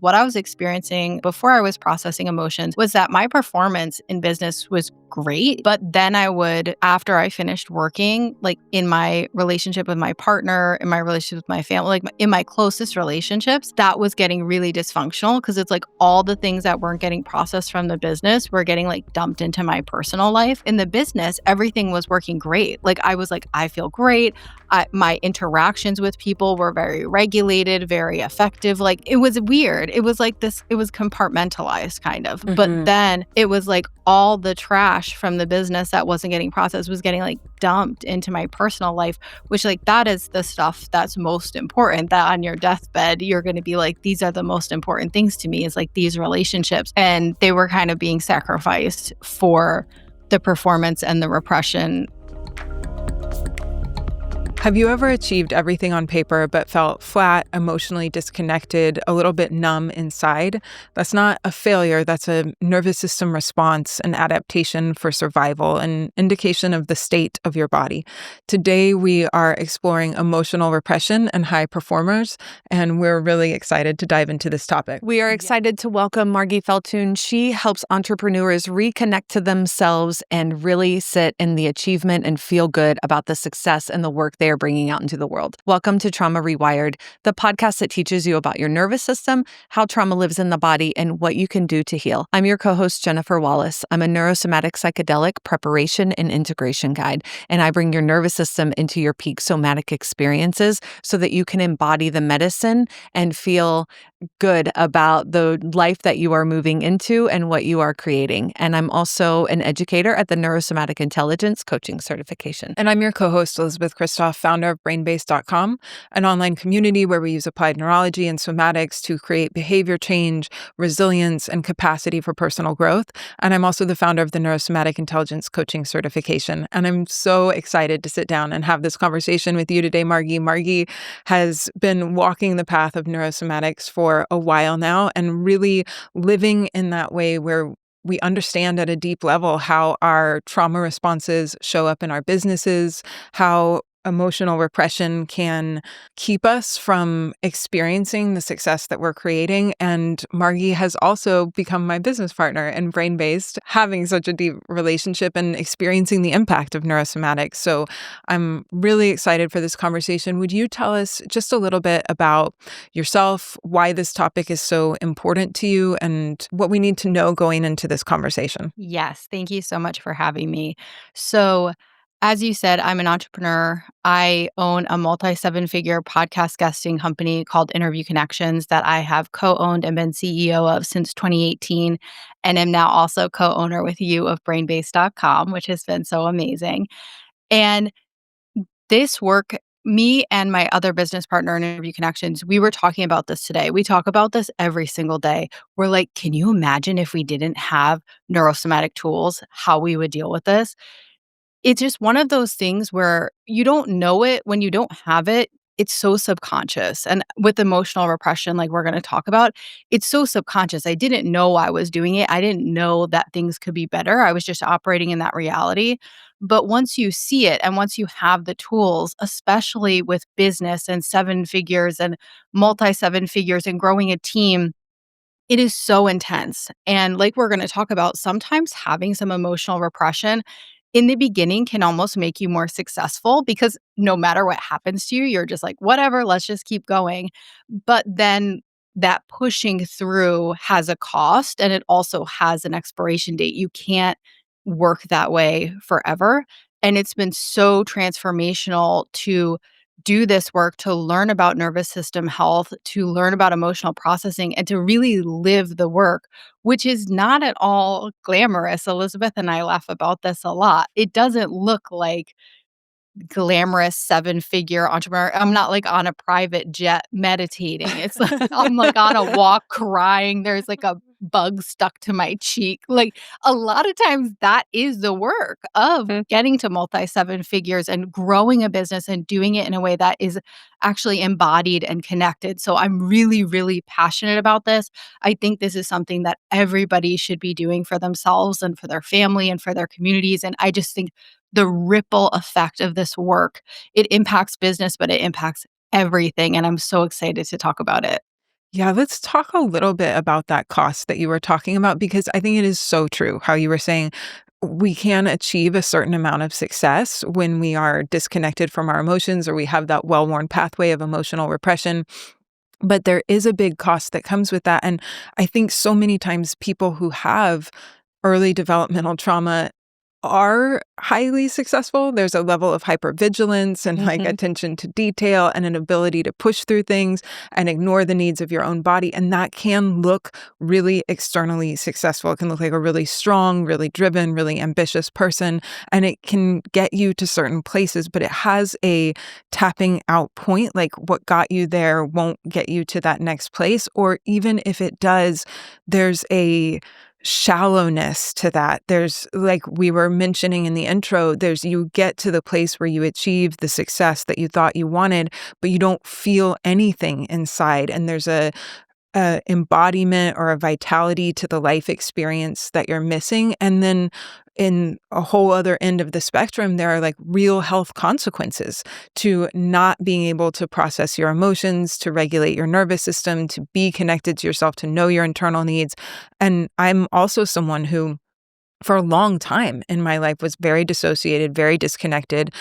What I was experiencing before I was processing emotions was that my performance in business was great. But then I would, after I finished working, like in my relationship with my partner, in my relationship with my family, like in my closest relationships, that was getting really dysfunctional because it's like all the things that weren't getting processed from the business were getting like dumped into my personal life. In the business, everything was working great. Like I was like, I feel great. My interactions with people were very regulated, very effective. Like it was weird. It was like this, it was compartmentalized kind of. But then it was like all the trash from the business that wasn't getting processed was getting like dumped into my personal life, which like that is the stuff that's most important. That on your deathbed, you're going to be like, these are the most important things to me, is like these relationships. And they were kind of being sacrificed for the performance and the repression. Have you ever achieved everything on paper but felt flat, emotionally disconnected, a little bit numb inside? That's not a failure. That's a nervous system response, an adaptation for survival, an indication of the state of your body. Today, we are exploring emotional repression and high performers, and we're really excited to dive into this topic. We are excited to welcome Margy Feldhuhn. She helps entrepreneurs reconnect to themselves and really sit in the achievement and feel good about the success and the work they are bringing out into the world. Welcome to Trauma Rewired, the podcast that teaches you about your nervous system, how trauma lives in the body, and what you can do to heal. I'm your co-host, Jennifer Wallace. I'm a neurosomatic psychedelic preparation and integration guide, and I bring your nervous system into your peak somatic experiences so that you can embody the medicine and feel good about the life that you are moving into and what you are creating. And I'm also an educator at the Neurosomatic Intelligence coaching certification. And I'm your co-host, Elizabeth Kristoff, founder of brainbase.com, an online community where we use applied neurology and somatics to create behavior change, resilience, and capacity for personal growth. And I'm also the founder of the Neurosomatic Intelligence coaching certification. And I'm so excited to sit down and have this conversation with you today, Margy. Margy has been walking the path of neurosomatics for a while now and really living in that way where we understand at a deep level how our trauma responses show up in our businesses, how emotional repression can keep us from experiencing the success that we're creating. And Margy has also become my business partner in Brain-Based, having such a deep relationship and experiencing the impact of neurosomatics. So I'm really excited for this conversation. Would you tell us just a little bit about yourself, why this topic is so important to you, and what we need to know going into this conversation? Yes, thank you so much for having me. So, as you said, I'm an entrepreneur. I own a multi-seven-figure podcast guesting company called Interview Connections that I have co-owned and been CEO of since 2018, and am now also co-owner with you of brainbase.com, which has been so amazing. And this work, me and my other business partner in Interview Connections, we were talking about this today. We talk about this every single day. We're like, can you imagine if we didn't have neurosomatic tools, how we would deal with this? It's just one of those things where you don't know it when you don't have it. It's so subconscious. And with emotional repression, like we're going to talk about, it's so subconscious. I didn't know I was doing it. I didn't know that things could be better. I was just operating in that reality. But once you see it and once you have the tools, especially with business and seven figures and multi seven figures and growing a team, it is so intense. And like we're going to talk about, sometimes having some emotional repression in the beginning can almost make you more successful because no matter what happens to you, you're just like, whatever, let's just keep going. But then that pushing through has a cost and it also has an expiration date. You can't work that way forever. And it's been so transformational to do this work, to learn about nervous system health, to learn about emotional processing, and to really live the work, which is not at all glamorous. Elizabeth and I laugh about this a lot. It doesn't look like glamorous seven-figure entrepreneur. I'm not like on a private jet meditating. It's like I'm like on a walk crying. There's like a bug stuck to my cheek. Like a lot of times that is the work of getting to multi-seven figures and growing a business and doing it in a way that is actually embodied and connected. So I'm really, really passionate about this. I think this is something that everybody should be doing for themselves and for their family and for their communities. And I just think the ripple effect of this work, it impacts business, but it impacts everything. And I'm so excited to talk about it. Yeah, let's talk a little bit about that cost that you were talking about, because I think it is so true how you were saying we can achieve a certain amount of success when we are disconnected from our emotions or we have that well worn pathway of emotional repression. But there is a big cost that comes with that. And I think so many times people who have early developmental trauma are highly successful. There's a level of hypervigilance and like Mhm. attention to detail and an ability to push through things and ignore the needs of your own body. And that can look really externally successful. It can look like a really strong, really driven, really ambitious person. And it can get you to certain places, but it has a tapping out point. Like what got you there won't get you to that next place. Or even if it does, there's a shallowness to that. There's, like we were mentioning in the intro, there's you get to the place where you achieve the success that you thought you wanted, but you don't feel anything inside. And there's a embodiment or a vitality to the life experience that you're missing. And then in a whole other end of the spectrum, there are like real health consequences to not being able to process your emotions, to regulate your nervous system, to be connected to yourself, to know your internal needs. And I'm also someone who for a long time in my life was very dissociated, very disconnected,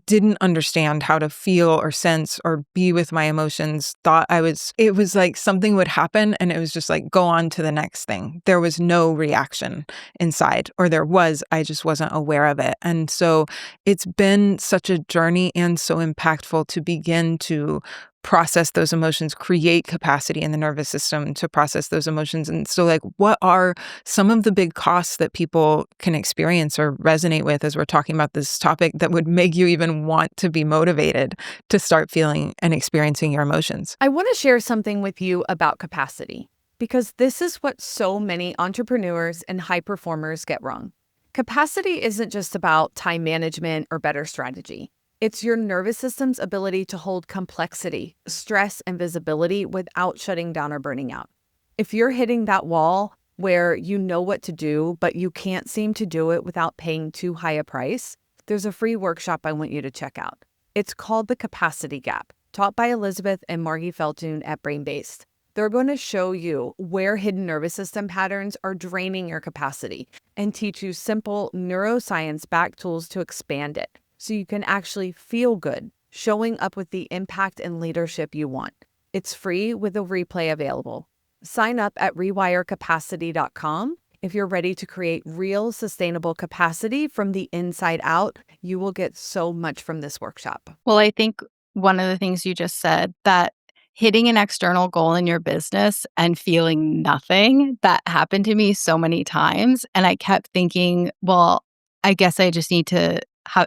didn't understand how to feel or sense or be with my emotions, thought it was like something would happen and it was just like, go on to the next thing. There was no reaction inside, or there was, I just wasn't aware of it. And so it's been such a journey and so impactful to begin to process those emotions, create capacity in the nervous system to process those emotions. And so, like, what are some of the big costs that people can experience or resonate with as we're talking about this topic that would make you even want to be motivated to start feeling and experiencing your emotions? I want to share something with you about capacity because this is what so many entrepreneurs and high performers get wrong. Capacity isn't just about time management or better strategy. It's your nervous system's ability to hold complexity, stress, and visibility without shutting down or burning out. If you're hitting that wall where you know what to do, but you can't seem to do it without paying too high a price, there's a free workshop I want you to check out. It's called The Capacity Gap, taught by Elizabeth and Margy Feldhuhn at Brainbased. They're going to show you where hidden nervous system patterns are draining your capacity and teach you simple neuroscience-backed tools to expand it so you can actually feel good, showing up with the impact and leadership you want. It's free with a replay available. Sign up at rewirecapacity.com. If you're ready to create real sustainable capacity from the inside out, you will get so much from this workshop. Well, I think one of the things you just said, that hitting an external goal in your business and feeling nothing, that happened to me so many times. And I kept thinking, well, I guess I just need to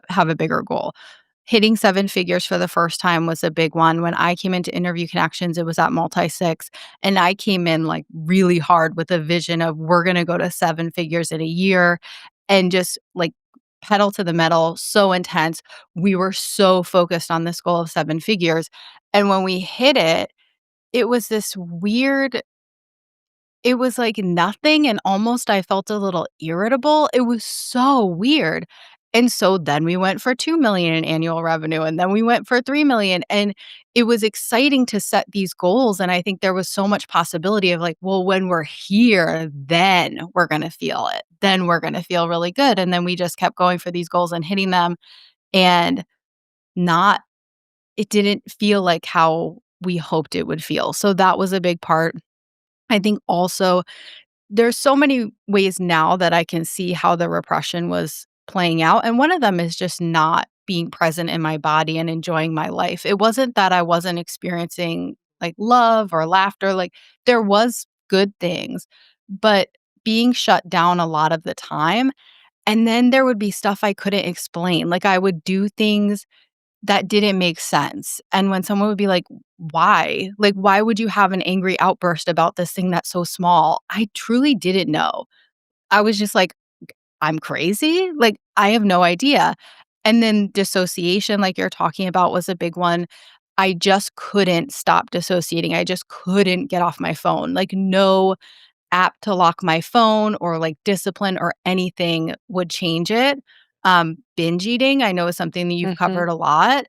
have a bigger goal. Hitting seven figures for the first time was a big one. When I came into Interview Connections, it was at multi six. And I came in like really hard with a vision of we're going to go to seven figures in a year and just like pedal to the metal, so intense. We were so focused on this goal of seven figures. And when we hit it, it was this weird, it was like nothing, and almost I felt a little irritable. It was so weird. And so then we went for 2 million in annual revenue, and then we went for 3 million. And it was exciting to set these goals. And I think there was so much possibility of like, well, when we're here, then we're going to feel it. Then we're going to feel really good. And then we just kept going for these goals and hitting them. And not, it didn't feel like how we hoped it would feel. So that was a big part. I think also there's so many ways now that I can see how the repression was playing out, and one of them is just not being present in my body and enjoying my life. It wasn't that I wasn't experiencing, like, love or laughter, like, there was good things, but being shut down a lot of the time, and then there would be stuff I couldn't explain, like, I would do things that didn't make sense, and when someone would be like, "Why? Like, why would you have an angry outburst about this thing that's so small?" I truly didn't know. I was just like, "I'm crazy? Like, I have no idea." And then dissociation, like you're talking about, was a big one. I just couldn't stop dissociating. I just couldn't get off my phone. Like, no app to lock my phone or, like, discipline or anything would change it. Binge eating, I know is something that you've Mhm. covered a lot.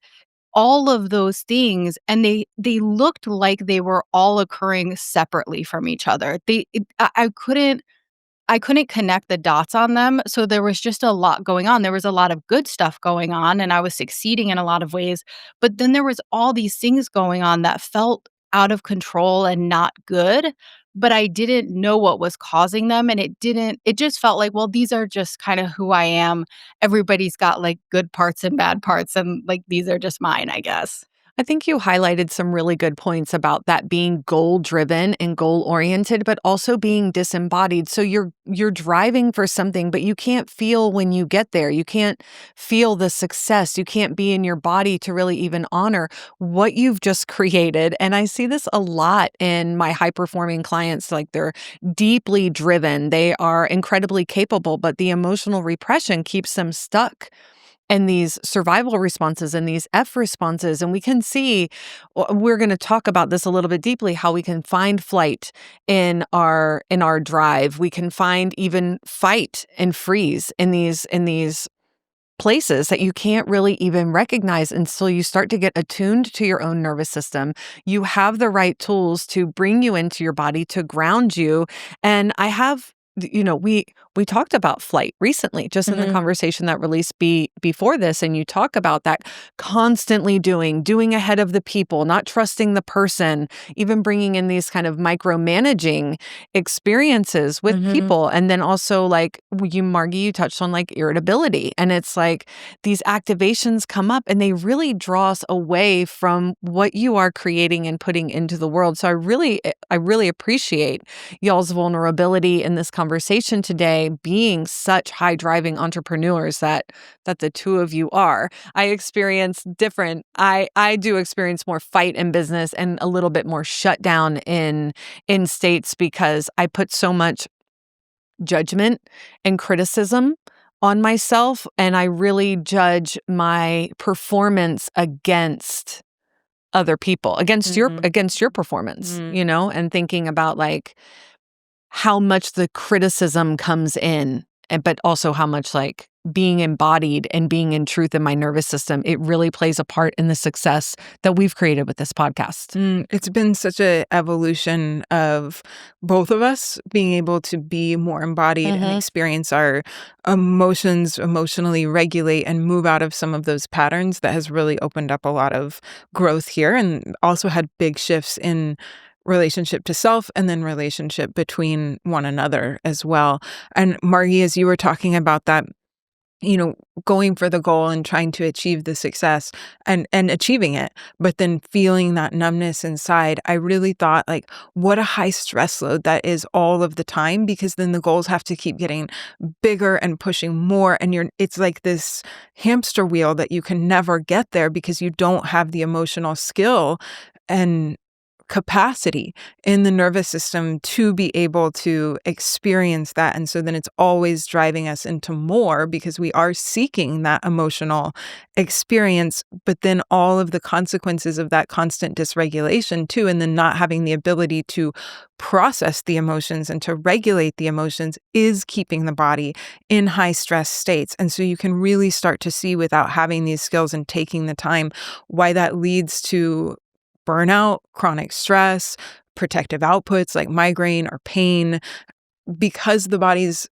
all of those things, and they looked like they were all occurring separately from each other. I couldn't connect the dots on them, so there was just a lot going on. There was a lot of good stuff going on, and I was succeeding in a lot of ways, but then there was all these things going on that felt out of control and not good, but I didn't know what was causing them, and it just felt like, well, these are just kinda who I am. Everybody's got, like, good parts and bad parts, and, like, these are just mine, I guess. I think you highlighted some really good points about that being goal driven and goal oriented, but also being disembodied. So you're driving for something, but you can't feel when you get there. You can't feel the success. You can't be in your body to really even honor what you've just created. And I see this a lot in my high performing clients. Like, they're deeply driven. They are incredibly capable, but the emotional repression keeps them stuck and these survival responses and these F responses. And we can see, we're going to talk about this a little bit deeply, how we can find flight in our drive. We can find even fight and freeze in these places that you can't really even recognize until you start to get attuned to your own nervous system. You have the right tools to bring you into your body, to ground you. And I have, we talked about flight recently, just in the Mhm. conversation that released before this, and you talk about that constantly doing ahead of the people, not trusting the person, even bringing in these kind of micromanaging experiences with Mhm. people. And then also, like Margie, you touched on like irritability, and it's like these activations come up and they really draw us away from what you are creating and putting into the world. So I really appreciate y'all's vulnerability in this conversation today, being such high driving entrepreneurs that the two of you are. I do experience more fight in business and a little bit more shutdown in states, because I put so much judgment and criticism on myself, and I really judge my performance against other people, Mhm. against your performance, Mhm. and thinking about like how much the criticism comes in, but also how much like being embodied and being in truth in my nervous system, it really plays a part in the success that we've created with this podcast. It's been such a evolution of both of us being able to be more embodied and Mhm. experience our emotions, emotionally regulate and move out of some of those patterns that has really opened up a lot of growth here, and also had big shifts in relationship to self and then relationship between one another as well. And Margie, as you were talking about that, you know, going for the goal and trying to achieve the success and achieving it, but then feeling that numbness inside, I really thought, like, what a high stress load that is all of the time, because then the goals have to keep getting bigger and pushing more, and it's like this hamster wheel that you can never get there because you don't have the emotional skill and capacity in the nervous system to be able to experience that. And so then it's always driving us into more because we are seeking that emotional experience, but then all of the consequences of that constant dysregulation too, and then not having the ability to process the emotions and to regulate the emotions is keeping the body in high stress states. And so you can really start to see, without having these skills and taking the time, why that leads to burnout, chronic stress, protective outputs like migraine or pain, because the body's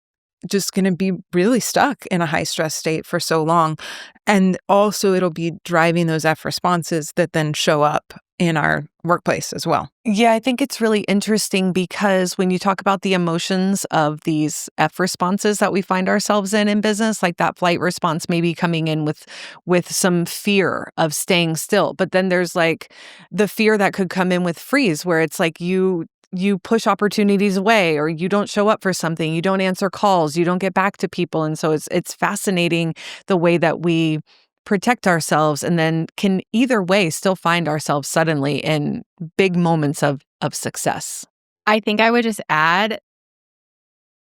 just going to be really stuck in a high stress state for so long. And also, it'll be driving those F responses that then show up in our workplace as well. Yeah, I think it's really interesting because when you talk about the emotions of these F responses that we find ourselves in business, like that flight response maybe coming in with some fear of staying still. But then there's like the fear that could come in with freeze, where it's like you push opportunities away, or you don't show up for something, you don't answer calls, you don't get back to people. And so it's fascinating the way that we protect ourselves and then can either way still find ourselves suddenly in big moments of success. I think I would just add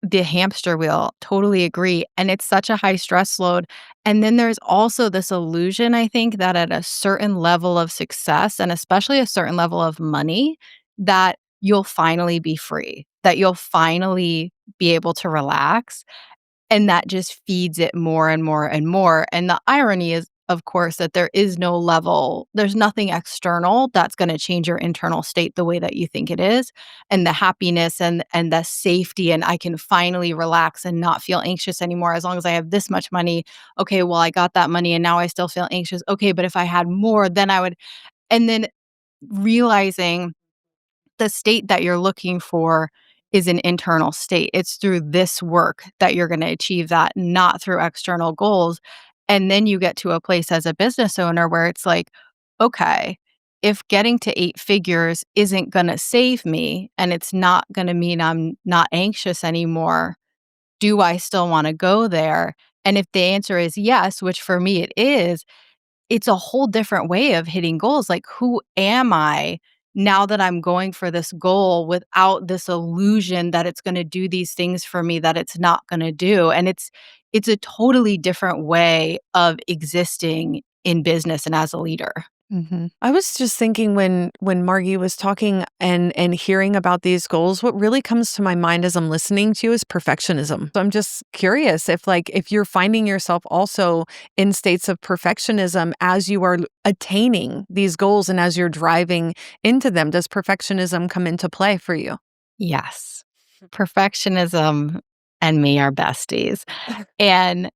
the hamster wheel, totally agree, and it's such a high stress load, and then there's also this illusion, I think, that at a certain level of success, and especially a certain level of money, that you'll finally be free, that you'll finally be able to relax, and that just feeds it more and more and more, and the irony is of course, that there is no level, there's nothing external that's going to change your internal state the way that you think it is. And the happiness and the safety, and I can finally relax and not feel anxious anymore as long as I have this much money. Okay, well, I got that money and now I still feel anxious. Okay, but if I had more, then I would. And then realizing the state that you're looking for is an internal state. It's through this work that you're going to achieve that, not through external goals. And then you get to a place as a business owner where it's like, okay, if getting to 8 figures isn't going to save me and it's not going to mean I'm not anxious anymore, do I still want to go there? And if the answer is yes, which for me it is, it's a whole different way of hitting goals. Like, who am I now that I'm going for this goal without this illusion that it's gonna do these things for me that it's not gonna do? And it's a totally different way of existing in business and as a leader. I was just thinking when Margie was talking and hearing about these goals, what really comes to my mind as I'm listening to you is perfectionism. So I'm just curious if you're finding yourself also in states of perfectionism as you are attaining these goals and as you're driving into them. Does perfectionism come into play for you? Yes. Perfectionism and me are besties. And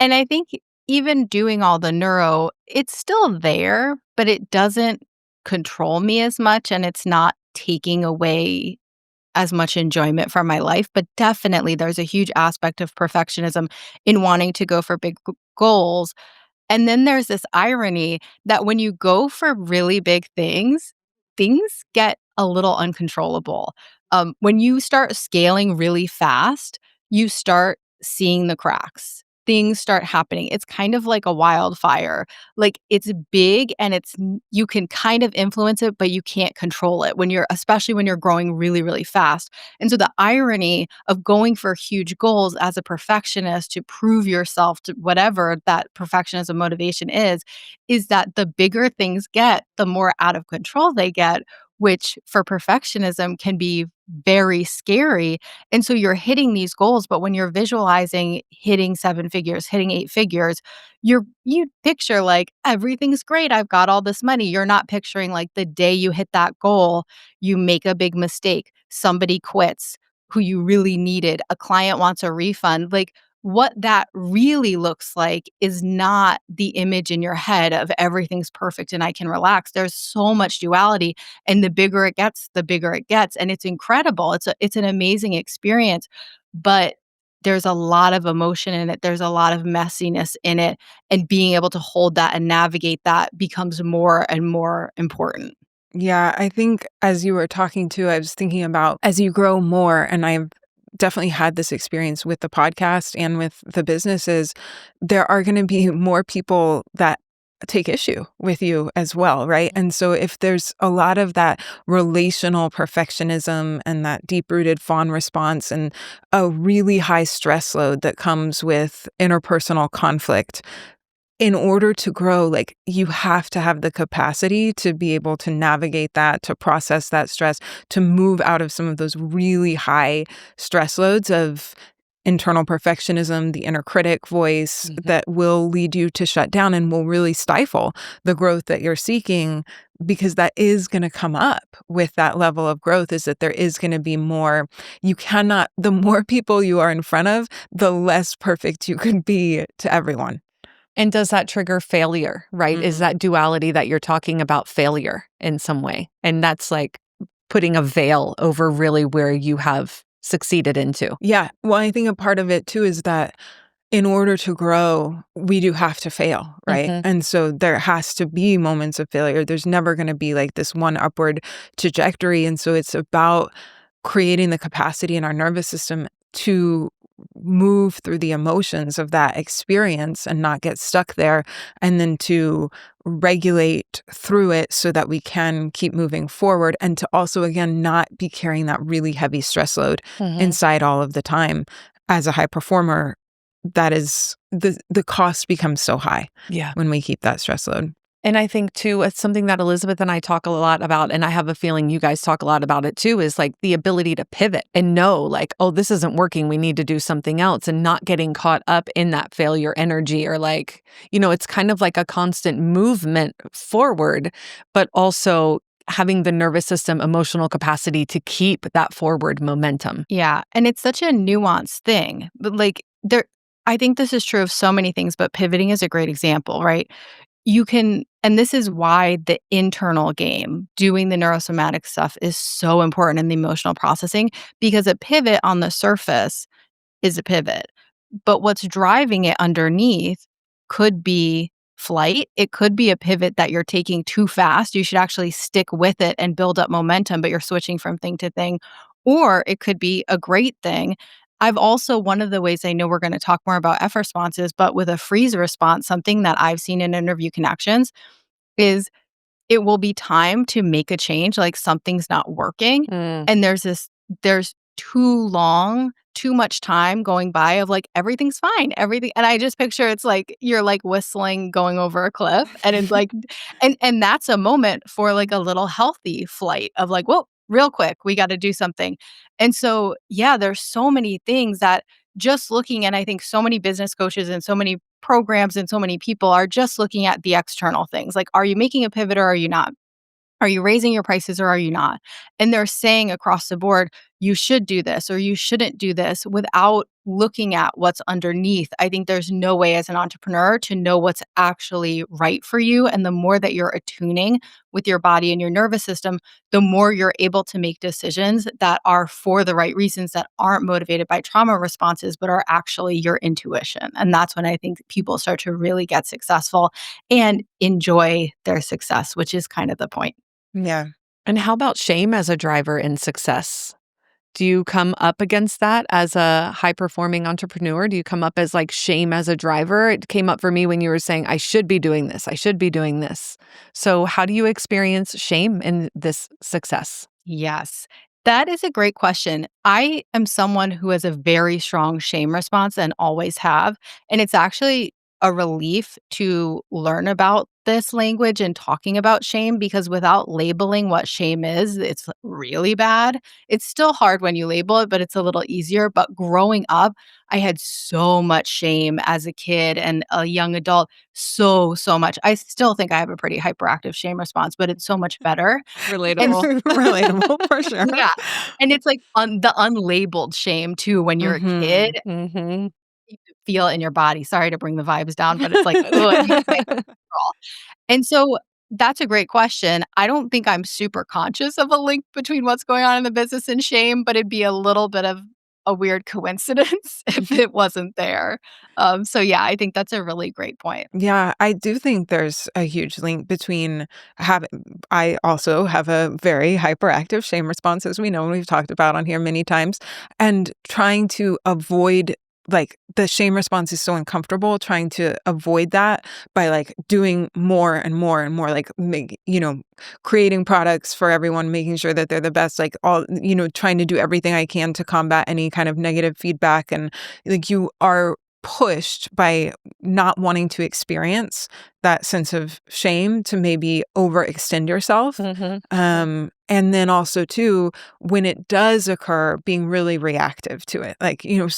I think even doing all the neuro, it's still there, but it doesn't control me as much, and it's not taking away as much enjoyment from my life. But definitely there's a huge aspect of perfectionism in wanting to go for big goals. And then there's this irony that when you go for really big things, things get a little uncontrollable. When you start scaling really fast, you start seeing the cracks. Things start happening. It's kind of like a wildfire. Like, it's big and you can kind of influence it, but you can't control it especially when you're growing really, really fast. And so the irony of going for huge goals as a perfectionist to prove yourself to whatever that perfectionism motivation is that the bigger things get, the more out of control they get, which for perfectionism can be very scary. And so you're hitting these goals, but when you're visualizing hitting 7 figures, hitting 8 figures, you picture like everything's great. I've got all this money. You're not picturing like the day you hit that goal, you make a big mistake, somebody quits who you really needed, a client wants a refund. Like, what that really looks like is not the image in your head of everything's perfect and I can relax. There's so much duality, and the bigger it gets, the bigger it gets, and it's incredible. It's an amazing experience, but there's a lot of emotion in it. There's a lot of messiness in it, and being able to hold that and navigate that becomes more and more important. Yeah, I think as you were talking to, I was thinking about as you grow more, and I've definitely had this experience with the podcast and with the businesses, there are going to be more people that take issue with you as well, right? And so if there's a lot of that relational perfectionism and that deep-rooted fawn response and a really high stress load that comes with interpersonal conflict, in order to grow, like, you have to have the capacity to be able to navigate that, to process that stress, to move out of some of those really high stress loads of internal perfectionism, the inner critic voice that will lead you to shut down and will really stifle the growth that you're seeking, because that is going to come up with that level of growth, is that there is going to be more. The more people you are in front of, the less perfect you can be to everyone. And does that trigger failure, right? Is that duality that you're talking about failure in some way? And that's like putting a veil over really where you have succeeded into. Yeah. Well, I think a part of it too is that in order to grow, we do have to fail, right? And so there has to be moments of failure. There's never going to be like this one upward trajectory. And so it's about creating the capacity in our nervous system to move through the emotions of that experience and not get stuck there, and then to regulate through it so that we can keep moving forward, and to also, again, not be carrying that really heavy stress load inside all of the time. As a high performer, that is the cost becomes so high when we keep that stress load. And I think too, it's something that Elizabeth and I talk a lot about, and I have a feeling you guys talk a lot about it too, is like the ability to pivot and know like, oh, this isn't working. We need to do something else, and not getting caught up in that failure energy, or like, it's kind of like a constant movement forward, but also having the nervous system emotional capacity to keep that forward momentum. Yeah, and it's such a nuanced thing, but, like, I think this is true of so many things, but pivoting is a great example, right? You can and this is why the internal game, doing the neurosomatic stuff is so important in the emotional processing, because a pivot on the surface is a pivot. But what's driving it underneath could be flight. It could be a pivot that you're taking too fast. You should actually stick with it and build up momentum, but you're switching from thing to thing. Or it could be a great thing. I've also, one of the ways I know we're going to talk more about F responses, but with a freeze response, something that I've seen in interview connections is it will be time to make a change, like something's not working, Mm. and there's too much time going by of, like, everything's fine, everything and I just picture it's like you're, like, whistling going over a cliff, and it's like and that's a moment for, like, a little healthy flight of, like, "Whoa, real quick, we gotta do something." And so, yeah, there's so many things that just looking and I think so many business coaches and so many programs and so many people are just looking at the external things. Like, are you making a pivot or are you not? Are you raising your prices or are you not? And they're saying across the board, you should do this or you shouldn't do this without looking at what's underneath. I think there's no way as an entrepreneur to know what's actually right for you. And the more that you're attuning with your body and your nervous system, the more you're able to make decisions that are for the right reasons, that aren't motivated by trauma responses, but are actually your intuition. And that's when I think people start to really get successful and enjoy their success, which is kind of the point. Yeah. And how about shame as a driver in success? Do you come up against that as a high performing entrepreneur? Do you come up as like shame as a driver? It came up for me when you were saying, I should be doing this. I should be doing this. So, how do you experience shame in this success? Yes. That is a great question. I am someone who has a very strong shame response and always have. And it's actually a relief to learn about this language and talking about shame because without labeling what shame is, it's really bad. It's still hard when you label it, but it's a little easier. But growing up, I had so much shame as a kid and a young adult. So much. I still think I have a pretty hyperactive shame response, but it's so much better. And Relatable. Relatable for sure. yeah, and it's like the unlabeled shame too when you're a Hmm. kid, Hmm. you can feel it in your body. Sorry to bring the vibes down, but it's like, ugh, you can't control. And so that's a great question. I don't think I'm super conscious of a link between what's going on in the business and shame, but it'd be a little bit of a weird coincidence if it wasn't there. So yeah, I think that's a really great point. Yeah, I do think there's a huge link between having, I also have a very hyperactive shame response, as we know, and we've talked about on here many times, and trying to avoid, like, the shame response is so uncomfortable, trying to avoid that by like doing more and more and more, like creating products for everyone, making sure that they're the best, like all, trying to do everything I can to combat any kind of negative feedback. And like you are pushed by not wanting to experience that sense of shame to maybe overextend yourself. Hmm. And then also too, when it does occur, being really reactive to it. Like, you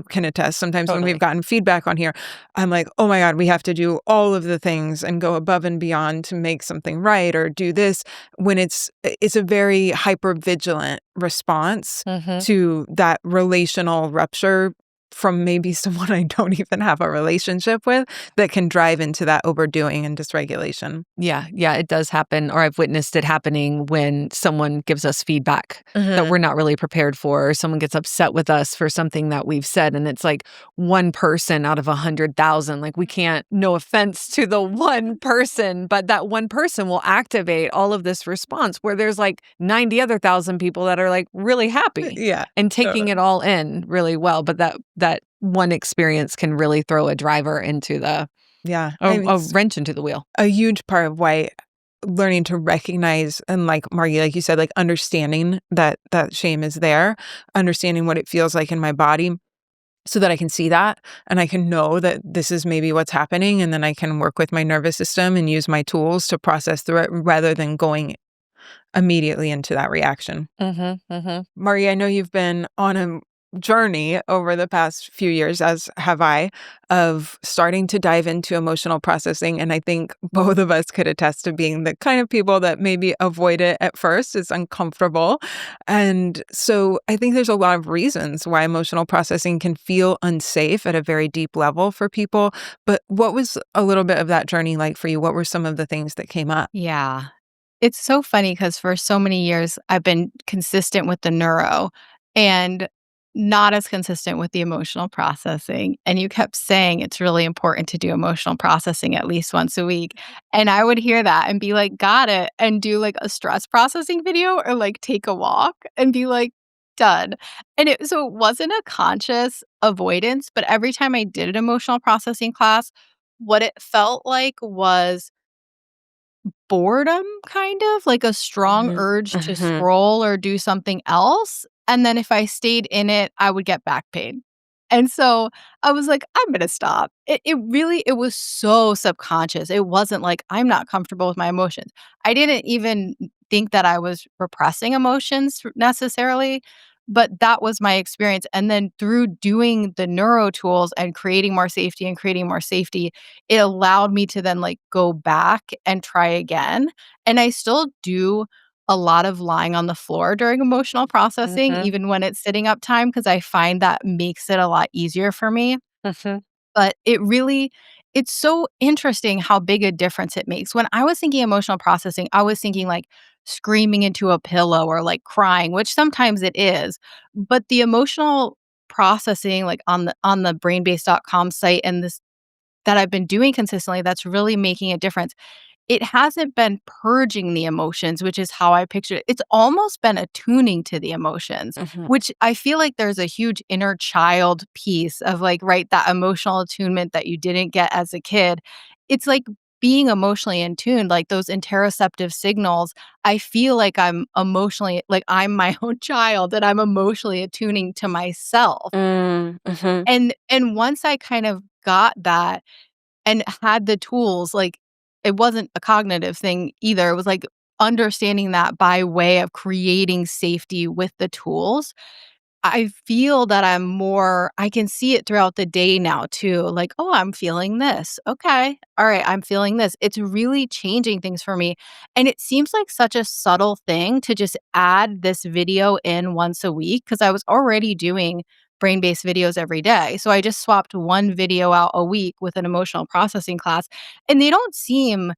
can attest sometimes when we've Totally. gotten feedback on here, I'm like, oh my God, we have to do all of the things and go above and beyond to make something right or do this, when it's a very hyper vigilant response Hmm. to that relational rupture from maybe someone I don't even have a relationship with, that can drive into that overdoing and dysregulation. Yeah, yeah, it does happen, or I've witnessed it happening when someone gives us feedback that Mhm. we're not really prepared for, or someone gets upset with us for something that we've said, and it's like one person out of 100,000. Like, we can't, no offense to the one person, but that one person will activate all of this response where there's like 90 other thousand people that are like really happy Yeah, and taking totally. it all in really well. But that one experience can really throw a driver into Yeah, I mean, a it's wrench into the wheel. a huge part of why learning to recognize, and like Margie, like you said, like understanding that shame is there, understanding what it feels like in my body, so that I can see that and I can know that this is maybe what's happening. And then I can work with my nervous system and use my tools to process through it rather than going immediately into that reaction. Mhm, mhm. Mari, I know you've been on a journey over the past few years, as have I, of starting to dive into emotional processing. And I think both of us could attest to being the kind of people that maybe avoid it at first. It's uncomfortable. And so I think there's a lot of reasons why emotional processing can feel unsafe at a very deep level for people. But what was a little bit of that journey like for you? What were some of the things that came up? Yeah. It's so funny because for so many years, I've been consistent with the neuro and not as consistent with the emotional processing. And you kept saying it's really important to do emotional processing at least once a week. And I would hear that and be like, got it. And do like a stress processing video or like take a walk and be like, done. So it wasn't a conscious avoidance, but every time I did an emotional processing class, what it felt like was boredom, kind of, like a strong Mhm, urge to mhm, scroll or do something else, and then if I stayed in it, I would get back pain. And so, I was like, "I'm gonna stop." It was so subconscious, it wasn't like, "I'm not comfortable with my emotions." I didn't even think that I was repressing emotions necessarily, but that was my experience, and then through doing the neuro tools and creating more safety, it allowed me to then, like, go back and try again, and I still do a lot of lying on the floor during emotional processing, mhm, even when it's sitting up time, because I find that makes it a lot easier for me, mhm, but it's so interesting how big a difference it makes. When I was thinking emotional processing, I was thinking, like, screaming into a pillow or, like, crying, which sometimes it is, but the emotional processing, like, on the brainbase.com site and this that I've been doing consistently that's really making a difference. It hasn't been purging the emotions, which is how I picture it. It's almost been attuning to the emotions, mhm, which I feel like there's a huge inner child piece of like, right, that emotional attunement that you didn't get as a kid. It's like being emotionally in tune, like those interoceptive signals. I feel like I'm emotionally, like I'm my own child and I'm emotionally attuning to myself. mhm, And once I kind of got that, and had the tools, like, it wasn't a cognitive thing either, it was, like, understanding that by way of creating safety with the tools. I feel that I can see it throughout the day now too, like, "Oh, I'm feeling this. Okay. Alright, I'm feeling this." It's really changing things for me, and it seems like such a subtle thing to just add this video in once a week because I was already doing brain-based videos every day, so I just swapped one video out a week with an emotional processing class, and they don't seem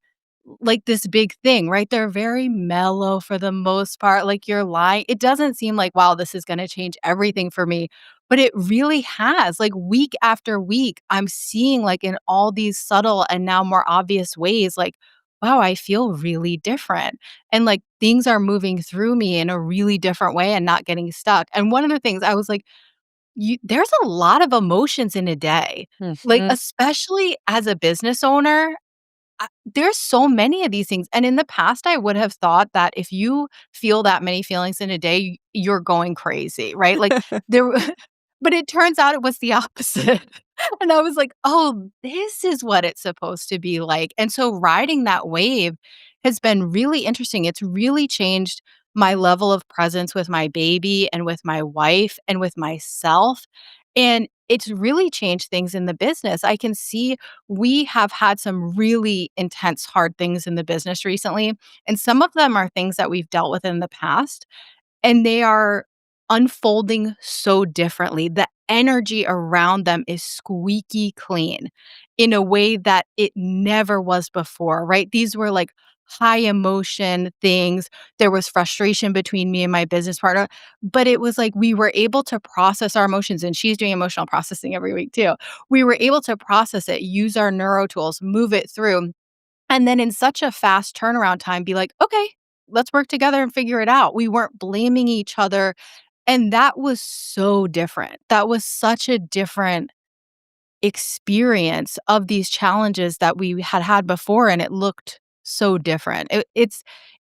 like this big thing, right? They're very mellow for the most part, like, you're lying it doesn't seem like, "Wow, this is gonna change everything for me," but it really has, like, week after week, I'm seeing, like, in all these subtle and now more obvious ways, like, "Wow, I feel really different," and, like, things are moving through me in a really different way and not getting stuck, and one of the things I was like, "You there's a lot of emotions in a day." Like, mhm, especially as a business owner, there's so many of these things, and in the past, I would have thought that if you feel that many feelings in a day, you're going crazy, right? Like, there but it turns out it was the opposite, and I was like, "Oh, this is what it's supposed to be like," and so riding that wave has been really interesting. It's really changed my level of presence with my baby and with my wife and with myself, and it's really changed things in the business. I can see we have had some really intense, hard things in the business recently, and some of them are things that we've dealt with in the past, and they are unfolding so differently. The energy around them is squeaky clean in a way that it never was before, right? These were like high emotion things. There was frustration between me and my business partner, but it was like we were able to process our emotions, and she's doing emotional processing every week too. We were able to process it, use our neuro tools, move it through, and then in such a fast turnaround time, be like, okay, let's work together and figure it out. We weren't blaming each other. And that was so different. That was such a different experience of these challenges that we had had before, and it looked so different.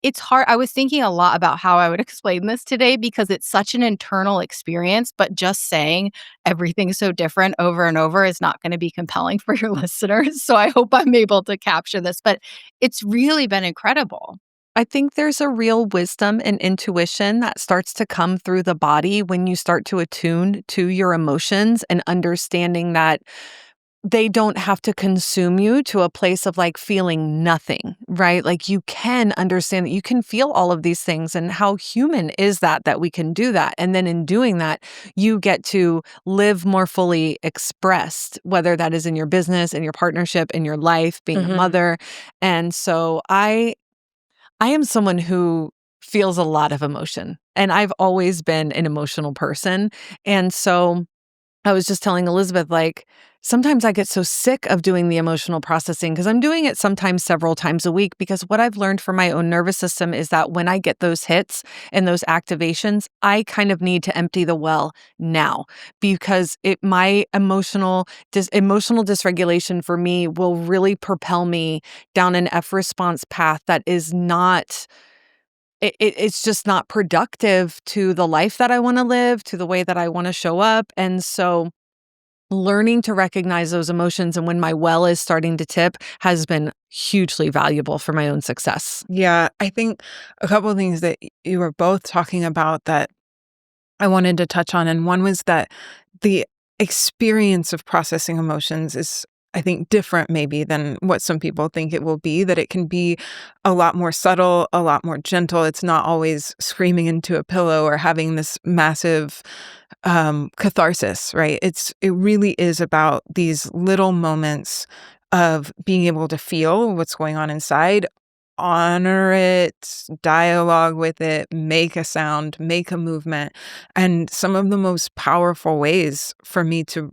it's hard. I was thinking a lot about how I would explain this today because it's such an internal experience, but just saying everything's so different over and over is not gonna be compelling for your listeners, so I hope I'm able to capture this, but it's really been incredible. I think there's a real wisdom and intuition that starts to come through the body when you start to attune to your emotions and understanding that they don't have to consume you to a place of like feeling nothing, right? Like you can understand that you can feel all of these things and how human is that we can do that. And then in doing that, you get to live more fully expressed, whether that is in your business, in your partnership, in your life, being a Mhm. mother. And so I am someone who feels a lot of emotion, and I've always been an emotional person. And so I was just telling Elizabeth, like, sometimes I get so sick of doing the emotional processing because I'm doing it sometimes several times a week. Because what I've learned from my own nervous system is that when I get those hits and those activations, I kind of need to empty the well now because my emotional dysregulation for me will really propel me down an F response path that is not it's just not productive to the life that I wanna live, to the way that I wanna show up, and so learning to recognize those emotions and when my well is starting to tip has been hugely valuable for my own success. Yeah, I think a couple of things that you were both talking about that I wanted to touch on, and one was that the experience of processing emotions is, I think, different maybe than what some people think it will be, that it can be a lot more subtle, a lot more gentle. It's not always screaming into a pillow or having this massive catharsis, right? It really is about these little moments of being able to feel what's going on inside, honor it, dialogue with it, make a sound, make a movement. And some of the most powerful ways for me to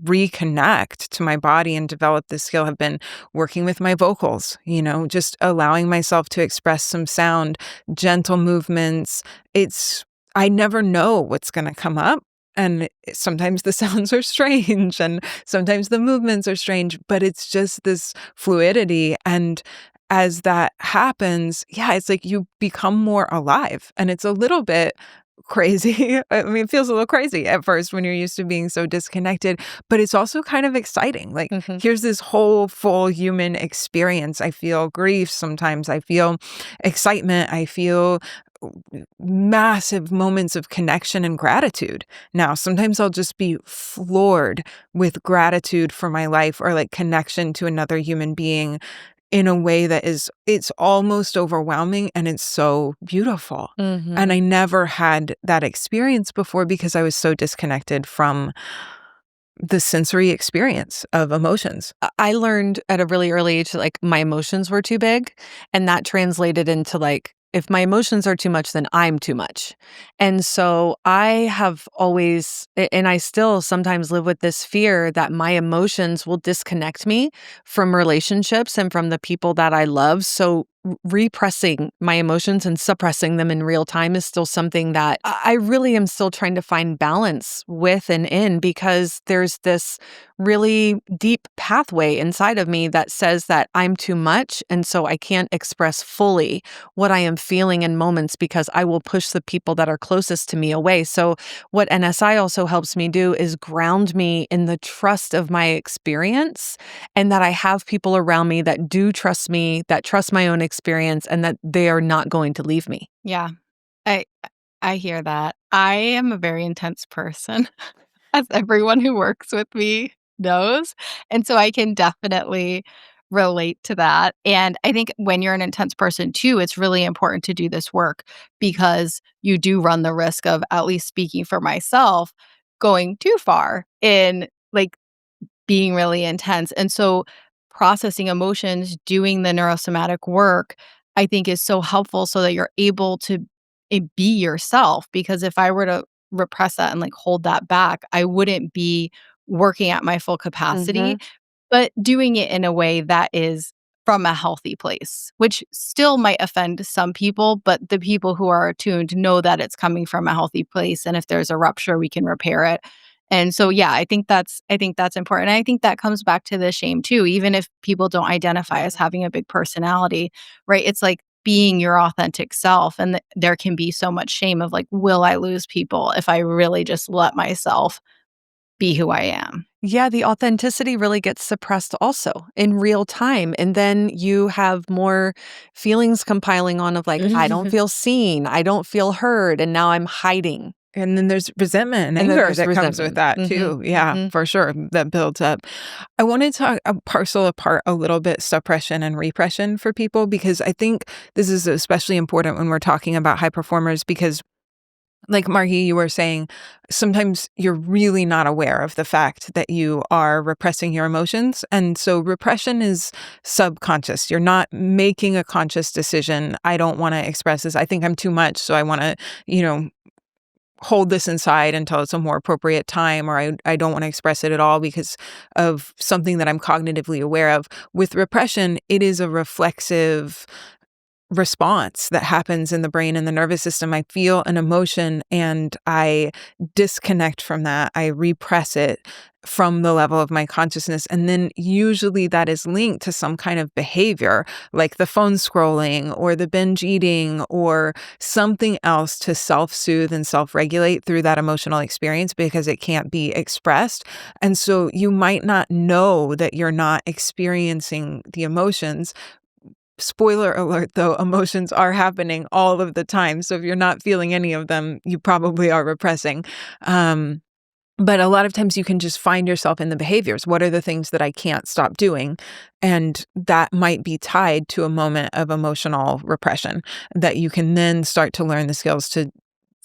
reconnect to my body and develop this skill have been working with my vocals, just allowing myself to express some sound, gentle movements. I never know what's going to come up. And sometimes the sounds are strange and sometimes the movements are strange, but it's just this fluidity. And as that happens, yeah, it's like you become more alive. And it's a little bit crazy. I mean, it feels a little crazy at first when you're used to being so disconnected, but it's also kind of exciting. Like, Mhm. here's this whole full human experience. I feel grief sometimes. I feel excitement. I feel massive moments of connection and gratitude. Now, sometimes I'll just be floored with gratitude for my life or like connection to another human being in a way that it's almost overwhelming and it's so beautiful. And Mhm. I never had that experience before because I was so disconnected from the sensory experience of emotions. I learned at a really early age that, like, my emotions were too big, and that translated into, like, if my emotions are too much, then I'm too much. And so I have always and I still sometimes live with this fear that my emotions will disconnect me from relationships and from the people that I love. So repressing my emotions and suppressing them in real time is still something that I really am still trying to find balance with and in, because there's this really deep pathway inside of me that says that I'm too much. And so I can't express fully what I am feeling in moments because I will push the people that are closest to me away. So, what NSI also helps me do is ground me in the trust of my experience, and that I have people around me that do trust me, that trust my own experience, and that they are not going to leave me. Yeah, I I hear that. I am a very intense person, as everyone who works with me knows, and so I can definitely relate to that, and I think when you're an intense person too, it's really important to do this work because you do run the risk of, at least speaking for myself, going too far in, like, being really intense. And so processing emotions, doing the neurosomatic work, I think is so helpful so that you're able to be yourself. Because if I were to repress that and like hold that back, I wouldn't be working at my full capacity, Mhm. but doing it in a way that is from a healthy place, which still might offend some people, but the people who are attuned know that it's coming from a healthy place. And if there's a rupture, we can repair it. And so, yeah, I think that's important. And I think that comes back to the shame too. Even if people don't identify as having a big personality, right? It's like being your authentic self. And there can be so much shame of like, will I lose people if I really just let myself be who I am? Yeah, the authenticity really gets suppressed also in real time. And then you have more feelings compiling on of like, I don't feel seen, I don't feel heard, and now I'm hiding. And then there's resentment and And then anger there's that comes with resentment. that too. Yeah, for sure. That builds up. I want to talk parcel apart a little bit suppression and repression for people, because I think this is especially important when we're talking about high performers, because like Margy, you were saying, sometimes you're really not aware of the fact that you are repressing your emotions. And so repression is subconscious. You're not making a conscious decision. I don't want to express this. I think I'm too much. So I want to, hold this inside until it's a more appropriate time, or I don't want to express it at all because of something that I'm cognitively aware of. With repression, it is a reflexive response that happens in the brain and the nervous system. I feel an emotion and I disconnect from that. I repress it from the level of my consciousness. And then usually that is linked to some kind of behavior, like the phone scrolling or the binge eating or something else to self-soothe and self-regulate through that emotional experience because it can't be expressed. And so you might not know that you're not experiencing the emotions. Spoiler alert, though, emotions are happening all of the time. So if you're not feeling any of them, you probably are repressing. But a lot of times you can just find yourself in the behaviors. What are the things that I can't stop doing? And that might be tied to a moment of emotional repression that you can then start to learn the skills to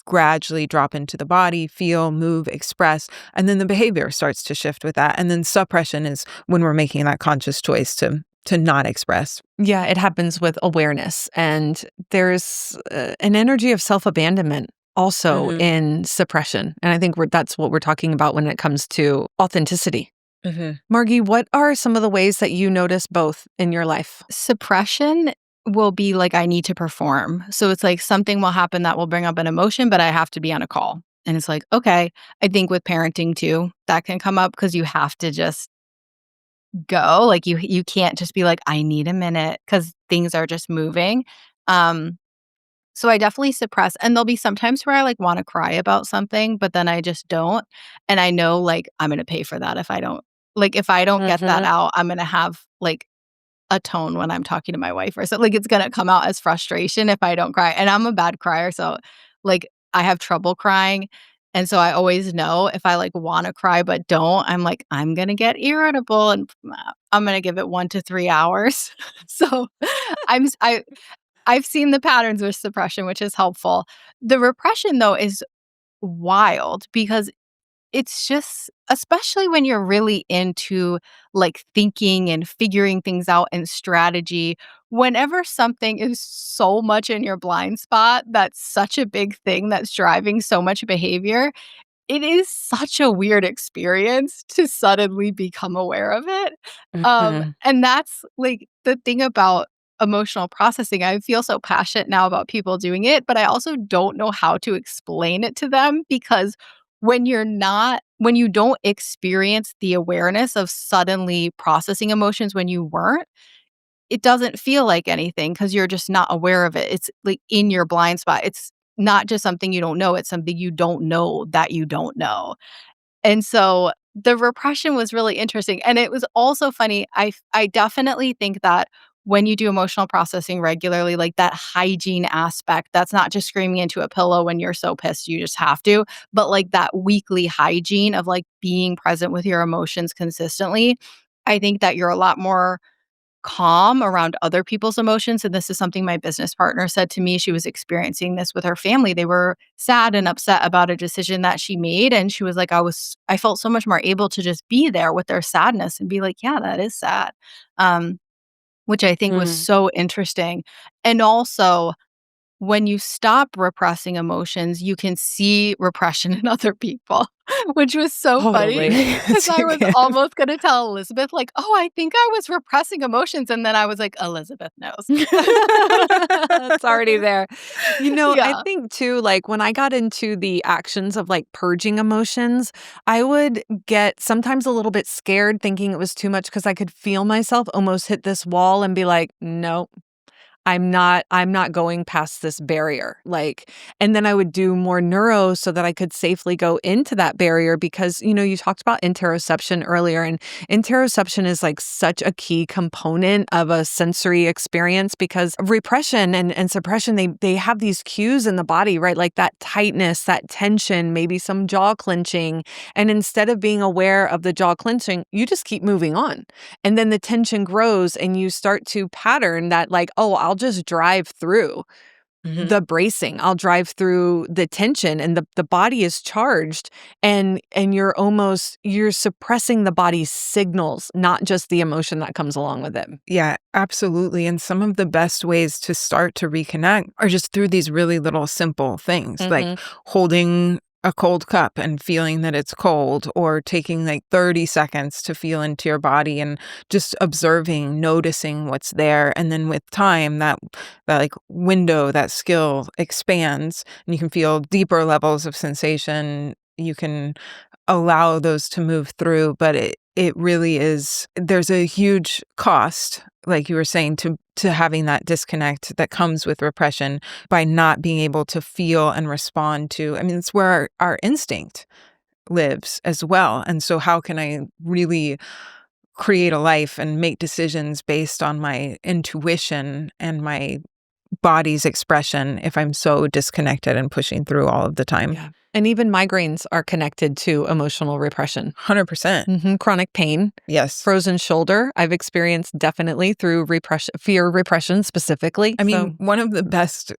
gradually drop into the body, feel, move, express, and then the behavior starts to shift with that. And then suppression is when we're making that conscious choice to not express. Yeah, it happens with awareness. And there's an energy of self-abandonment also in suppression. And I think that's what we're talking about when it comes to authenticity. Margy, what are some of the ways that you notice both in your life? Suppression will be like, I need to perform. So it's like something will happen that will bring up an emotion, but I have to be on a call. And it's like, okay, I think with parenting too, that can come up because you have to just go. Like you can't just be like, I need a minute because things are just moving. Um, so I definitely suppress, and there'll be sometimes where I like want to cry about something, but then I just don't. And I know like I'm gonna pay for that if I don't get that out, I'm gonna have like a tone when I'm talking to my wife or so. Like it's gonna come out as frustration if I don't cry. And I'm a bad crier, so like I have trouble crying. And so I always know if I like want to cry but don't, I'm like, I'm gonna get irritable and I'm gonna give it 1 to 3 hours. So I'm s- I I've seen the patterns with suppression, which is helpful. The repression though is wild because it's just, especially when you're really into like thinking and figuring things out and strategy, whenever something is so much in your blind spot, that's such a big thing that's driving so much behavior. It is such a weird experience to suddenly become aware of it. And that's like the thing about emotional processing. I feel so passionate now about people doing it, but I also don't know how to explain it to them because when you don't experience the awareness of suddenly processing emotions when you weren't, it doesn't feel like anything because you're just not aware of it. It's like in your blind spot. It's not just something you don't know, it's something you don't know that you don't know. And so the repression was really interesting. And it was also funny. I definitely think that when you do emotional processing regularly, like that hygiene aspect, that's not just screaming into a pillow when you're so pissed you just have to, but like that weekly hygiene of like being present with your emotions consistently. I think that you're a lot more calm around other people's emotions. And this is something my business partner said to me. She was experiencing this with her family. They were sad and upset about a decision that she made. And she was like, I felt so much more able to just be there with their sadness and be like, yeah, that is sad. Um, which I think was so interesting. And also, when you stop repressing emotions, you can see repression in other people, which was so funny Totally. because I was almost gonna tell Elizabeth, like, "Oh, I think I was repressing emotions," and then I was like, "Elizabeth knows." It's already there. I Yeah. think too, like when I got into the actions of like purging emotions, I would get sometimes a little bit scared thinking it was too much because I could feel myself almost hit this wall and be like, nope. I'm not going past this barrier. Like, and then I would do more neuro so that I could safely go into that barrier because, you talked about interoception earlier, and interoception is like such a key component of a sensory experience because repression and suppression, they have these cues in the body, right? Like that tightness, that tension, maybe some jaw clenching. And instead of being aware of the jaw clenching, you just keep moving on. And then the tension grows and you start to pattern that like, oh, I'll just drive through the bracing. I'll drive through the tension and the body is charged and you're suppressing the body's signals, not just the emotion that comes along with it. Yeah, absolutely. And some of the best ways to start to reconnect are just through these really little simple things, like Mhm. holding a cold cup and feeling that it's cold, or taking like 30 seconds to feel into your body and just observing, noticing what's there. And then with time, that like window, that skill expands and you can feel deeper levels of sensation. You can allow those to move through, but it really is, there's a huge cost, like you were saying, to having that disconnect that comes with repression by not being able to feel and respond to. I mean, it's where our instinct lives as well. And so how can I really create a life and make decisions based on my intuition and my body's expression if I'm so disconnected and pushing through all of the time? Yeah. And even migraines are connected to emotional repression. 100%. Chronic pain, Yes. frozen shoulder, I've experienced definitely through fear repression specifically. I So, mean, one of the best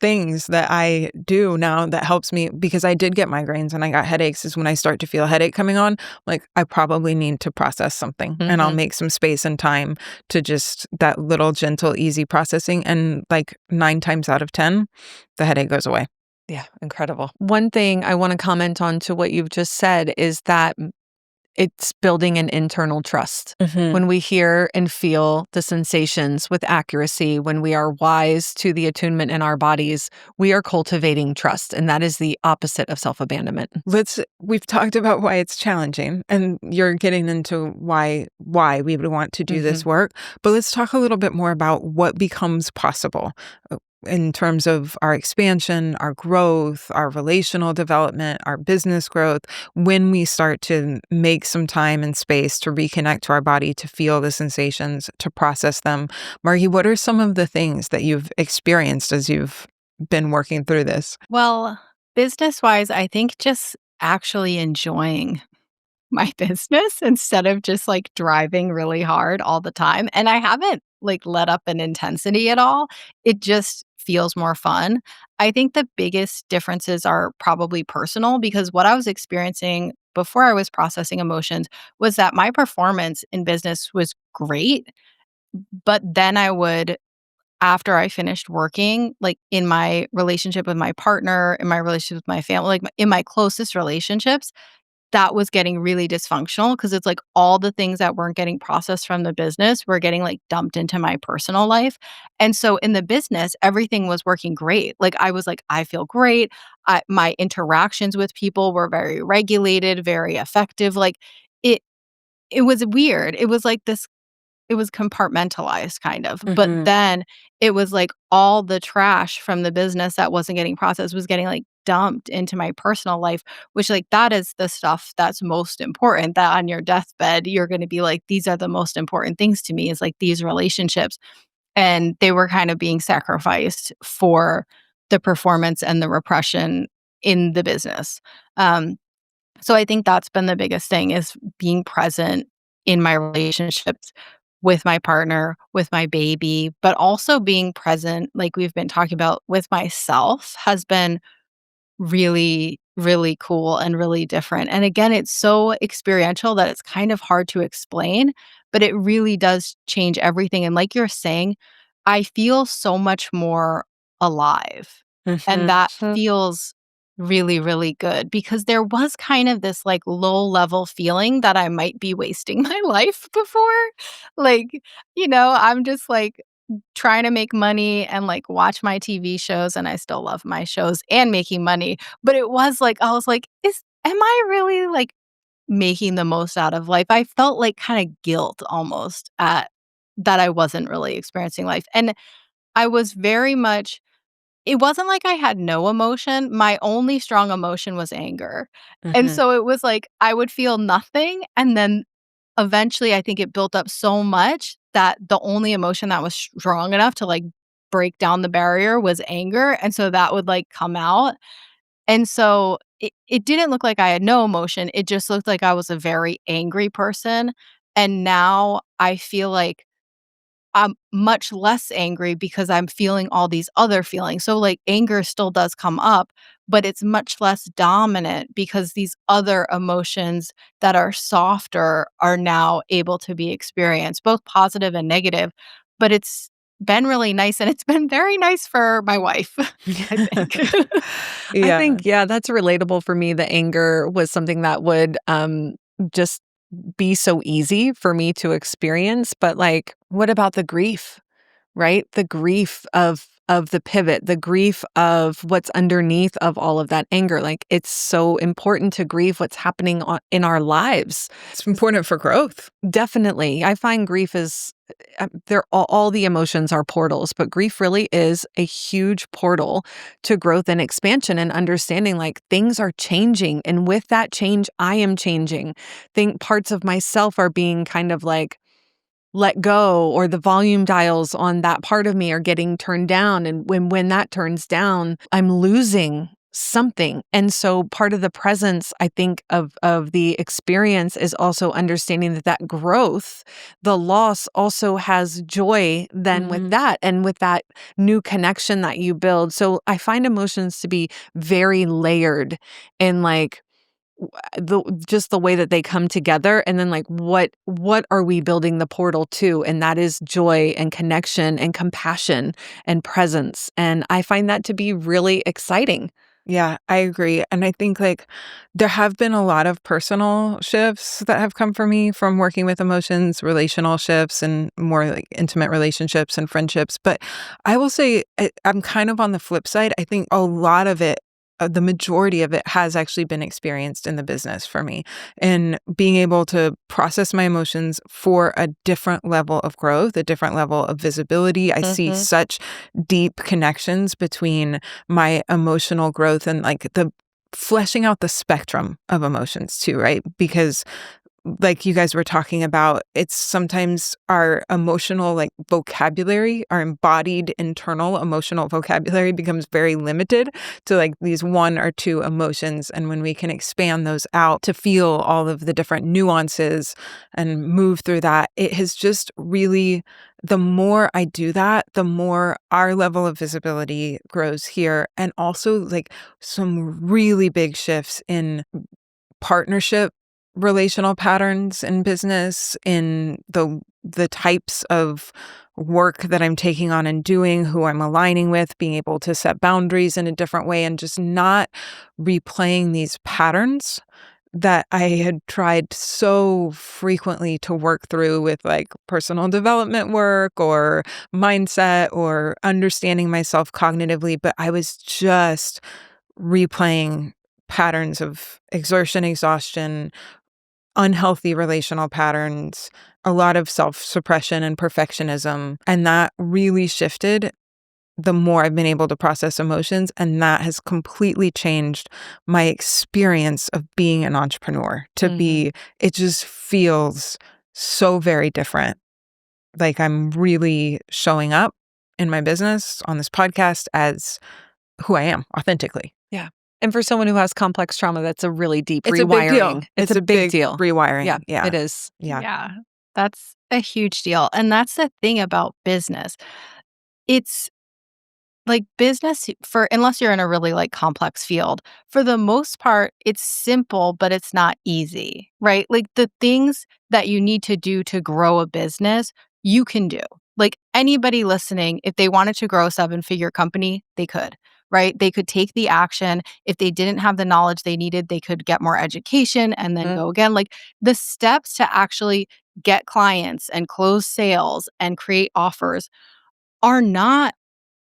things that I do now that helps me, because I did get migraines and I got headaches, is when I start to feel a headache coming on, like I probably need to process something, and I'll mhm. make some space and time to just that little gentle, easy processing. And like 9 times out of 10, the headache goes away. Yeah, incredible. One thing I want to comment on to what you've just said is that it's building an internal trust. Hmm. When we hear and feel the sensations with accuracy, when we are wise to the attunement in our bodies, we are cultivating trust. And that is the opposite of self-abandonment. We've talked about why it's challenging, and you're getting into why we would want to do Mhm. this work, but let's talk a little bit more about what becomes possible in terms of our expansion, our growth, our relational development, our business growth, when we start to make some time and space to reconnect to our body, to feel the sensations, to process them. Margie, what are some of the things that you've experienced as you've been working through this? Well, business-wise, I think just actually enjoying my business instead of just, like, driving really hard all the time, and I haven't, like, let up in intensity at all. It just feels more fun. I think the biggest differences are probably personal because what I was experiencing before I was processing emotions was that my performance in business was great, but then I would after I finished working, like, in my relationship with my partner, in my relationship with my family, like, in my closest relationships, that was getting really dysfunctional because it's like all the things that weren't getting processed from the business were getting, like, dumped into my personal life, and so in the business, everything was working great. Like, I was like, "I feel great." My interactions with people were very regulated, very effective, like, it it was weird. It was like this it was compartmentalized kind of, but Hmm. then it was like all the trash from the business that wasn't getting processed was getting, like, dumped into my personal life, which, like, that is the stuff that's most important, that on your deathbed, you're gonna be like, "These are the most important things to me," is, like, these relationships, and they were kind of being sacrificed for the performance and the repression in the business. Um, so I think that's been the biggest thing is being present in my relationships with my partner, with my baby, but also being present, like we've been talking about, with myself has been really, really cool and really different. And again, it's so experiential that it's kind of hard to explain, but it really does change everything. And like you're saying, I feel so much more alive. And that Mhm. feels really, really good because there was kind of this like low level feeling that I might be wasting my life before. Like, I'm just like, trying to make money and, like, watch my TV shows, and I still love my shows and making money, but it was like I was like, "Is am I really, like, making the most out of life?" I felt, like, kinda guilt almost at that I wasn't really experiencing life, and I was very much it wasn't like I had no emotion. My only strong emotion was anger. And Mhm. so it was like I would feel nothing, and then eventually I think it built up so much that the only emotion that was strong enough to, like, break down the barrier was anger, and so that would, like, come out. And so it didn't look like I had no emotion, it just looked like I was a very angry person, and now I feel like I'm much less angry because I'm feeling all these other feelings. So, like, anger still does come up, but it's much less dominant because these other emotions that are softer are now able to be experienced, both positive and negative. But it's been really nice, and it's been very nice for my wife, I think. I Yeah. think, yeah, that's relatable for me. The anger was something that would just be so easy for me to experience. But like, what about the grief? Right? The grief of the pivot, the grief of what's underneath of all of that anger. Like it's so important to grieve what's happening in our lives. It's important for growth. Definitely. I find grief is they're all the emotions are portals, but grief really is a huge portal to growth and expansion and understanding like things are changing, and with that change I am changing. Think parts of myself are being kind of like let go, or the volume dials on that part of me are getting turned down, and when that turns down I'm losing something. And so part of the presence I think of the experience is also understanding that that growth, the loss also has joy then with Mhm. that, and with that new connection that you build. So I find emotions to be very layered, and like the just the way that they come together, and then like what are we building the portal to, and that is joy and connection and compassion and presence, and I find that to be really exciting. Yeah, I agree. And I think like there have been a lot of personal shifts that have come for me from working with emotions, relational shifts, and more like intimate relationships and friendships. But I will say I'm kind of on the flip side. I think a lot of it, the majority of it has actually been experienced in the business for me, and being able to process my emotions for a different level of growth, a different level of visibility. I see Mhm. such deep connections between my emotional growth and like the fleshing out the spectrum of emotions too, right? Because like you guys were talking about, it's sometimes our emotional like vocabulary, our embodied internal emotional vocabulary becomes very limited to like these one or two emotions. And when we can expand those out to feel all of the different nuances and move through that, it has just really, the more I do that, the more our level of visibility grows here. And also like some really big shifts in partnership relational patterns in business, in the types of work that I'm taking on and doing, who I'm aligning with, being able to set boundaries in a different way, and just not replaying these patterns that I had tried so frequently to work through with like personal development work or mindset or understanding myself cognitively. But I was just replaying patterns of exertion, exhaustion, unhealthy relational patterns, a lot of self-suppression and perfectionism. And that really shifted the more I've been able to process emotions. And that has completely changed my experience of being an entrepreneur. Mhm. It just feels so very different. Like I'm really showing up in my business on this podcast as who I am authentically. Yeah. And for someone who has complex trauma, that's a really deep It's a big deal. rewiring. It's It's a a big big deal. Yeah, rewiring. it Yeah. is. Yeah. Yeah, that's a huge deal, and that's the thing about business. It's like business for unless you're in a really, like, complex field, for the most part, it's simple, but it's not easy, right? Like, the things that you need to do to grow a business, you can do. Like, anybody listening, if they wanted to grow a seven-figure company, they could, right? They could take the action. If they didn't have the knowledge they needed, they could get more education and then Mm. go again. Like, the steps to actually get clients and close sales and create offers are not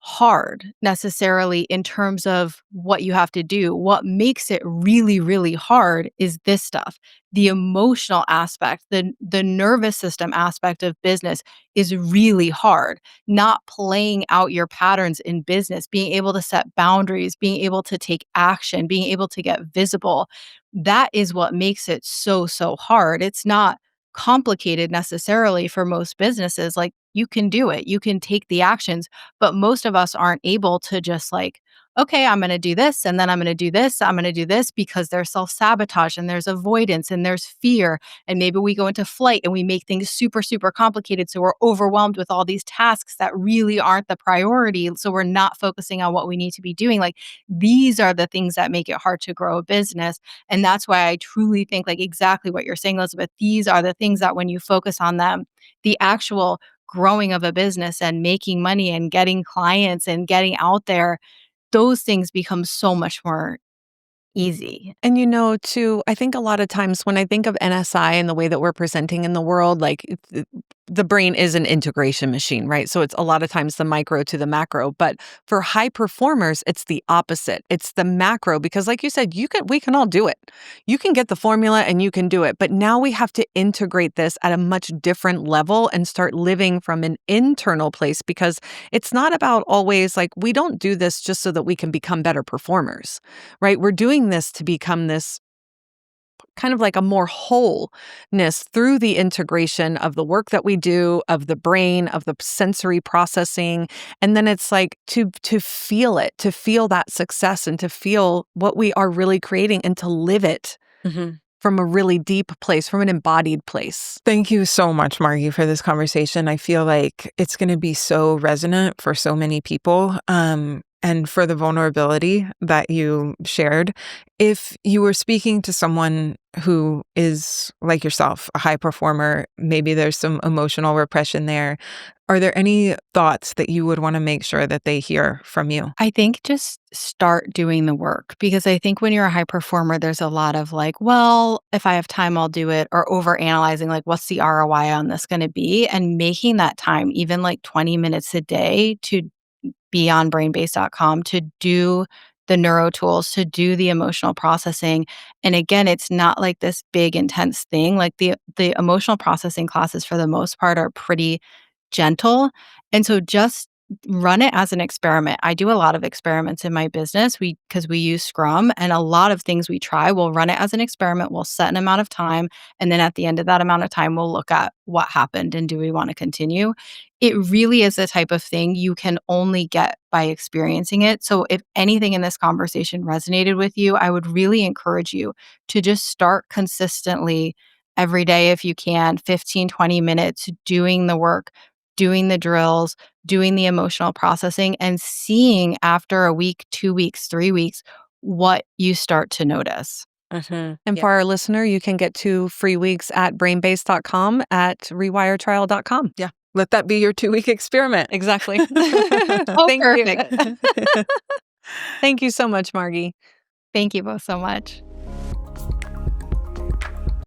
hard necessarily in terms of what you have to do. What makes it really, really hard is this stuff. The emotional aspect, the nervous system aspect of business is really hard. Not playing out your patterns in business, being able to set boundaries, being able to take action, being able to get visible. That is what makes it so, so hard. It's not complicated necessarily for most businesses. Like you can do it, you can take the actions, but most of us aren't able to just like, okay, I'm going to do this and then I'm going to do this, I'm going to do this because there's self sabotage and there's avoidance and there's fear. And maybe we go into flight and we make things super, super complicated. So we're overwhelmed with all these tasks that really aren't the priority. So we're not focusing on what we need to be doing. Like these are the things that make it hard to grow a business. And that's why I truly think, like exactly what you're saying, Elizabeth, these are the things that when you focus on them, the actual growing of a business and making money and getting clients and getting out there, those things become so much more easy. And too, I think a lot of times when I think of NSI and the way that we're presenting in the world, like the brain is an integration machine, right? So it's a lot of times the micro to the macro. But for high performers, it's the opposite. It's the macro because, like you said, we can all do it. You can get the formula and you can do it. But now we have to integrate this at a much different level and start living from an internal place because it's not about always like we don't do this just so that we can become better performers, right? We're doing this to become this kind of like a more wholeness through the integration of the work that we do, of the brain, of the sensory processing. And then it's like to feel it, to feel that success and to feel what we are really creating and to live it from a really deep place, from an embodied place. Thank you so much, Margy, for this conversation. I feel like it's going to be so resonant for so many people. And for the vulnerability that you shared. If you were speaking to someone who is like yourself, a high performer, maybe there's some emotional repression there. Are there any thoughts that you would want to make sure that they hear from you? I think just start doing the work because I think when you're a high performer, there's a lot of like, well, if I have time, I'll do it, or over analyzing, like, what's the ROI on this going to be? And making that time, even like 20 minutes a day, to be on brainbase.com, to do the neuro tools, to do the emotional processing. And again, it's not like this big intense thing. Like the emotional processing classes for the most part are pretty gentle. And so just run it as an experiment. I do a lot of experiments in my business. Because we use Scrum, and a lot of things we try, we'll run it as an experiment. We'll set an amount of time. And then at the end of that amount of time, we'll look at what happened and do we want to continue. It really is the type of thing you can only get by experiencing it. So if anything in this conversation resonated with you, I would really encourage you to just start consistently every day if you can, 15, 20 minutes doing the work, doing the drills, doing the emotional processing, and seeing after a week, 2 weeks, 3 weeks, what you start to notice. And for our listener, you can get 2 free weeks at brainbase.com at rewiretrial.com. Yeah. Let that be your 2-week experiment. Exactly. Oh, Thank perfect. you. Thank you so much, Margy. Thank you both so much.